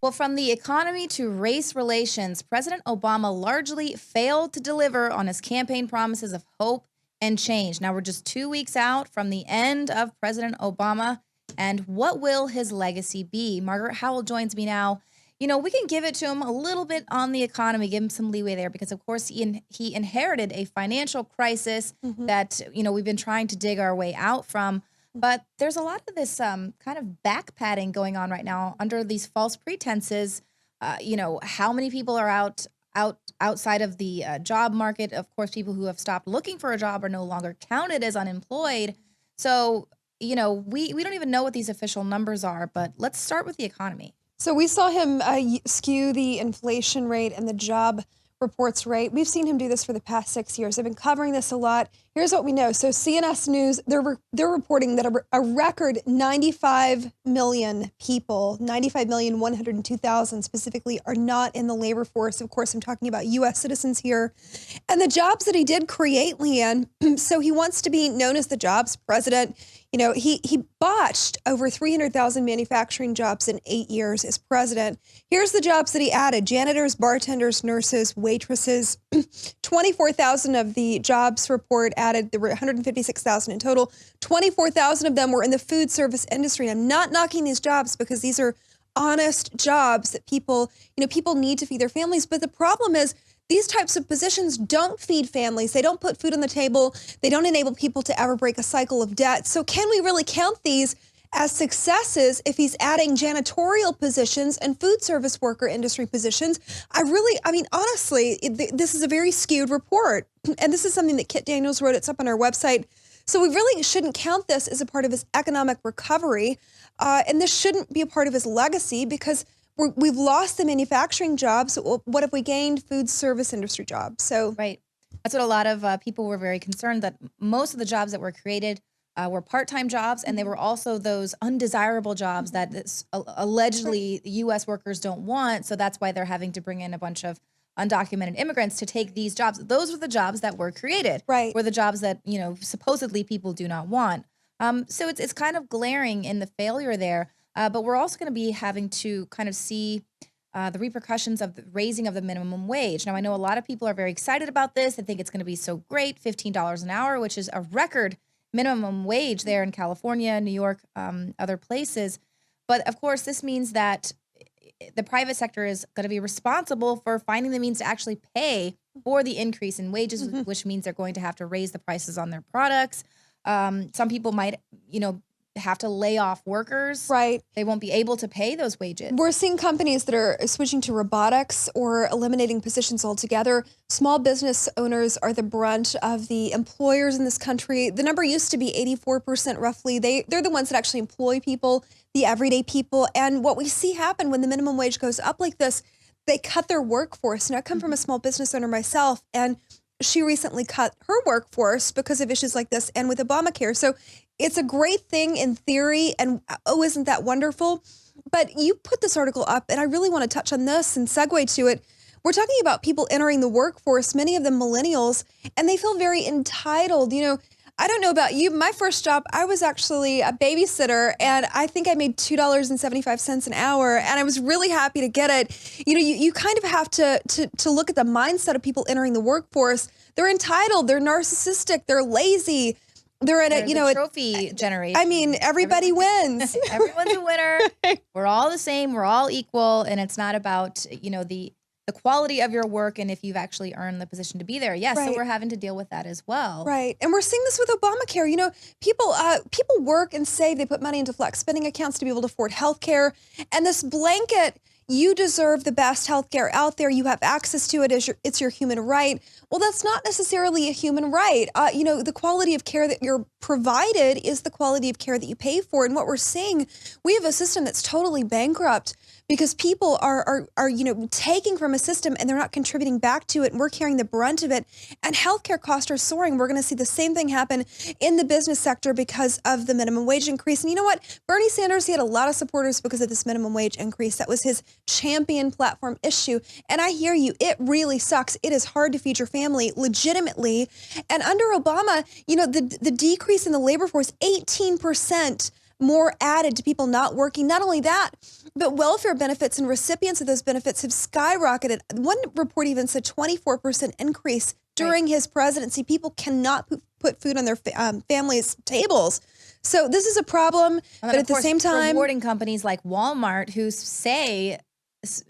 Well, from the economy to race relations, President Obama largely failed to deliver on his campaign promises of hope and change. Now we're just 2 weeks out from the end of President Obama. And what will his legacy be? Margaret Howell joins me now. You know, we can give it to him a little bit on the economy, give him some leeway there, because, of course, he inherited a financial crisis that, we've been trying to dig our way out from. But there's a lot of this kind of back padding going on right now under these false pretenses. How many people are outside of the job market? Of course, people who have stopped looking for a job are no longer counted as unemployed. So, we don't even know what these official numbers are. But let's start with the economy. So we saw him skew the inflation rate and the job reports rate. We've seen him do this for the past 6 years. I've been covering this a lot. Here's what we know. So CNS News, they're reporting that a record 95 million people, 95,102,000 specifically, are not in the labor force. Of course, I'm talking about U.S. citizens here. And the jobs that he did create, Leanne, so he wants to be known as the jobs president. He botched over 300,000 manufacturing jobs in 8 years as president. Here's the jobs that he added: janitors, bartenders, nurses, waitresses. 24,000 of the jobs report added. There were 156,000 in total. 24,000 of them were in the food service industry. I'm not knocking these jobs because these are honest jobs that people need to feed their families. But the problem is, these types of positions don't feed families. They don't put food on the table. They don't enable people to ever break a cycle of debt. So can we really count these as successes if he's adding janitorial positions and food service worker industry positions? Honestly, this is a very skewed report. And this is something that Kit Daniels wrote. It's up on our website. So we really shouldn't count this as a part of his economic recovery. And this shouldn't be a part of his legacy, because we've lost the manufacturing jobs. What if we gained food service industry jobs? Right. That's what a lot of people were very concerned, that most of the jobs that were created were part-time jobs, and they were also those undesirable jobs that allegedly U.S. workers don't want. So that's why they're having to bring in a bunch of undocumented immigrants to take these jobs. Those were the jobs that were created. Right. Were the jobs that, supposedly people do not want. So it's kind of glaring in the failure there. But we're also going to be having to kind of see the repercussions of the raising of the minimum wage. Now, I know a lot of people are very excited about this. They think it's going to be so great, $15 an hour, which is a record minimum wage there in California, New York, other places. But of course, this means that the private sector is going to be responsible for finding the means to actually pay for the increase in wages, which means they're going to have to raise the prices on their products. Some people might, have to lay off workers. Right. They won't be able to pay those wages. We're seeing companies that are switching to robotics or eliminating positions altogether. Small business owners are the brunt of the employers in this country. The number used to be 84% roughly. They're the ones that actually employ people, the everyday people. And what we see happen when the minimum wage goes up like this, they cut their workforce. Now, I come from a small business owner myself, and she recently cut her workforce because of issues like this and with Obamacare. So it's a great thing in theory, and isn't that wonderful? But you put this article up, and I really want to touch on this and segue to it. We're talking about people entering the workforce, many of them millennials, and they feel very entitled. I don't know about you. My first job, I was actually a babysitter, and I think I made $2.75 an hour, and I was really happy to get it. You kind of have to look at the mindset of people entering the workforce. They're entitled. They're narcissistic. They're lazy. They're in a trophy generation. I mean, everybody wins. Everyone's a winner. We're all the same. We're all equal. And it's not about, the quality of your work and if you've actually earned the position to be there. Yes, Right. so we're having to deal with that as well. Right. And we're seeing this with Obamacare. People work and save. They put money into flex spending accounts to be able to afford health care. And this blanket, you deserve the best health care out there. You have access to it. It's your human right. Well, that's not necessarily a human right. The quality of care that you're provided is the quality of care that you pay for. And what we're seeing, we have a system that's totally bankrupt because people are taking from a system and they're not contributing back to it, and we're carrying the brunt of it. And healthcare costs are soaring. We're going to see the same thing happen in the business sector because of the minimum wage increase. And you know what? Bernie Sanders, he had a lot of supporters because of this minimum wage increase. That was his champion platform issue. And I hear you, it really sucks. It is hard to feed your family legitimately. And under Obama, the decrease in the labor force, 18% more added to people not working. Not only that, but welfare benefits and recipients of those benefits have skyrocketed. One report even said 24% increase during his presidency. People cannot put food on their families' tables. So this is a problem, but at the same time, rewarding companies like Walmart who say,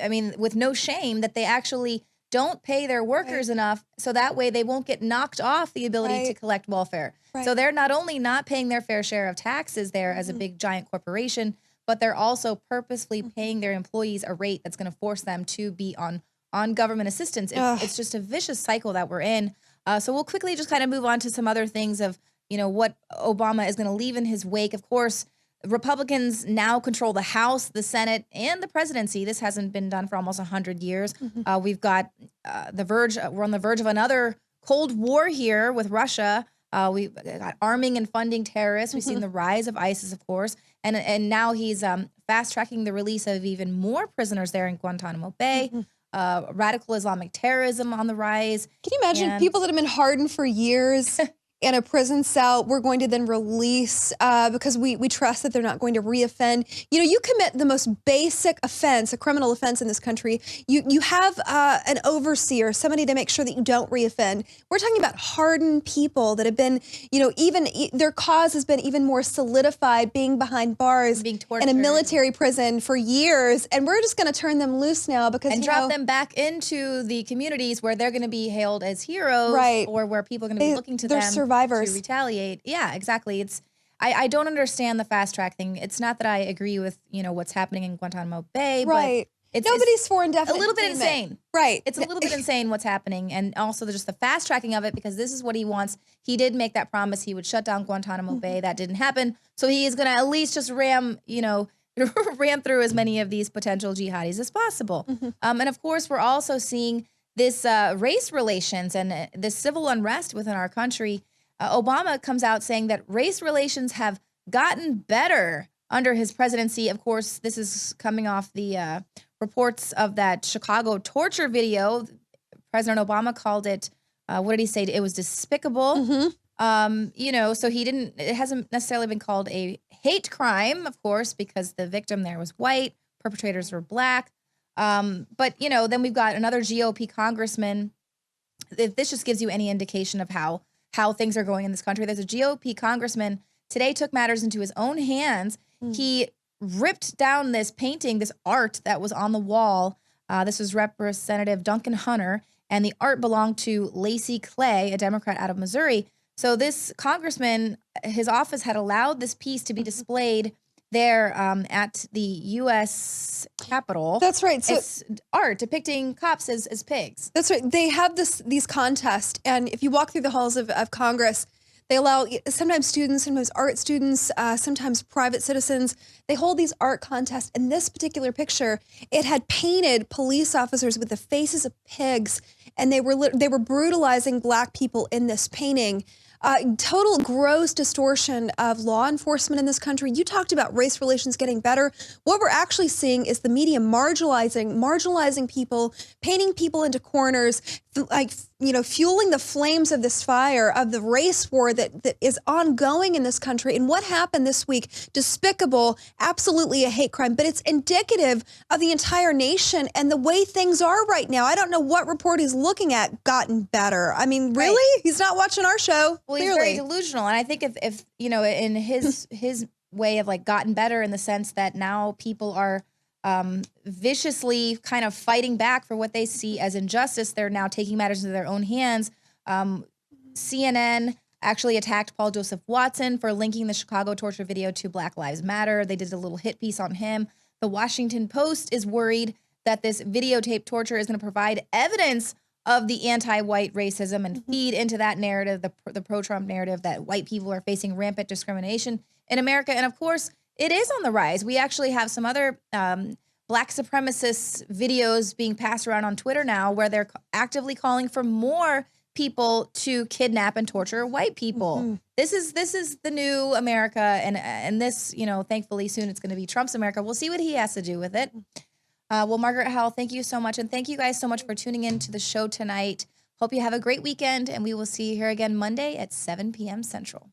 I mean, with no shame, that they actually don't pay their workers enough, so that way they won't get knocked off the ability to collect welfare. So they're not only not paying their fair share of taxes there as a big giant corporation, but they're also purposefully paying their employees a rate that's going to force them to be on government assistance. It's just a vicious cycle that we're in. So we'll quickly just kind of move on to some other things of, you know, what Obama is going to leave in his wake. Of course, Republicans now control the House, the Senate, and the presidency. This hasn't been done for almost 100 years. We've got we're on the verge of another Cold War here with Russia. We've got arming and funding terrorists. We've seen the rise of ISIS, of course. And now he's fast-tracking the release of even more prisoners there in Guantanamo Bay. Radical Islamic terrorism on the rise. Can you imagine people that have been hardened for years in a prison cell, we're going to then release because we trust that they're not going to reoffend. You know, you commit the most basic offense, a criminal offense in this country. You have an overseer, somebody to make sure that you don't reoffend. We're talking about hardened people that have been, you know, even their cause has been even more solidified, being behind bars being tortured in a military prison for years. And we're just going to turn them loose now because, and drop them back into the communities where they're going to be hailed as heroes, or where people are going to be looking to them survivors to retaliate. Yeah, exactly. I don't understand the fast track thing. It's not that I agree with, you know, what's happening in Guantanamo Bay, but nobody's for indefinite. A little bit insane. Right. It's a little bit insane what's happening, and also just the fast tracking of it, because this is what he wants. He did make that promise he would shut down Guantanamo Bay. That didn't happen. So he is going to at least just ram through as many of these potential jihadis as possible. And of course, we're also seeing this race relations and this civil unrest within our country. Obama comes out saying that race relations have gotten better under his presidency. Of course, this is coming off the reports of that Chicago torture video. President Obama called it, what did he say? It was despicable. You know, so it hasn't necessarily been called a hate crime, of course, because the victim there was white, perpetrators were black. But, you know, then we've got another GOP congressman. If this just gives you any indication of how things are going in this country, there's a GOP congressman today took matters into his own hands. He ripped down this painting, this art that was on the wall. This was Representative Duncan Hunter, and the art belonged to Lacey Clay, a Democrat out of Missouri. So this congressman, his office had allowed this piece to be displayed there at the U.S. Capitol. That's right. So it's art depicting cops as pigs. That's right. They have these contests, and if you walk through the halls of Congress, they allow sometimes students, sometimes art students, sometimes private citizens. They hold these art contests. And this particular picture, it had painted police officers with the faces of pigs, and they were brutalizing black people in this painting. Total gross distortion of law enforcement in this country. You talked about race relations getting better. What we're actually seeing is the media marginalizing people, painting people into corners, like, you know, fueling the flames of this fire of the race war that is ongoing in this country. And what happened this week, despicable, absolutely a hate crime, but it's indicative of the entire nation and the way things are right now. I don't know what report he's looking at gotten better. I mean, really? Right. He's not watching our show. Well, clearly. He's very delusional. And I think if you know, in his way of like gotten better in the sense that now people are viciously kind of fighting back for what they see as injustice. They're now taking matters into their own hands. CNN actually attacked Paul Joseph Watson for linking the Chicago torture video to Black Lives Matter. They did a little hit piece on him. The Washington Post is worried that this videotaped torture is going to provide evidence of the anti-white racism and feed into that narrative, the pro-Trump narrative, that white people are facing rampant discrimination in America. And of course, it is on the rise. We actually have some other black supremacist videos being passed around on Twitter now where they're actively calling for more people to kidnap and torture white people. This is the new America, and this, you know, thankfully soon it's going to be Trump's America. We'll see what he has to do with it. Well, Margaret, Howell, thank you so much, and thank you guys so much for tuning in to the show tonight. Hope you have a great weekend, and we will see you here again Monday at 7 p.m. Central.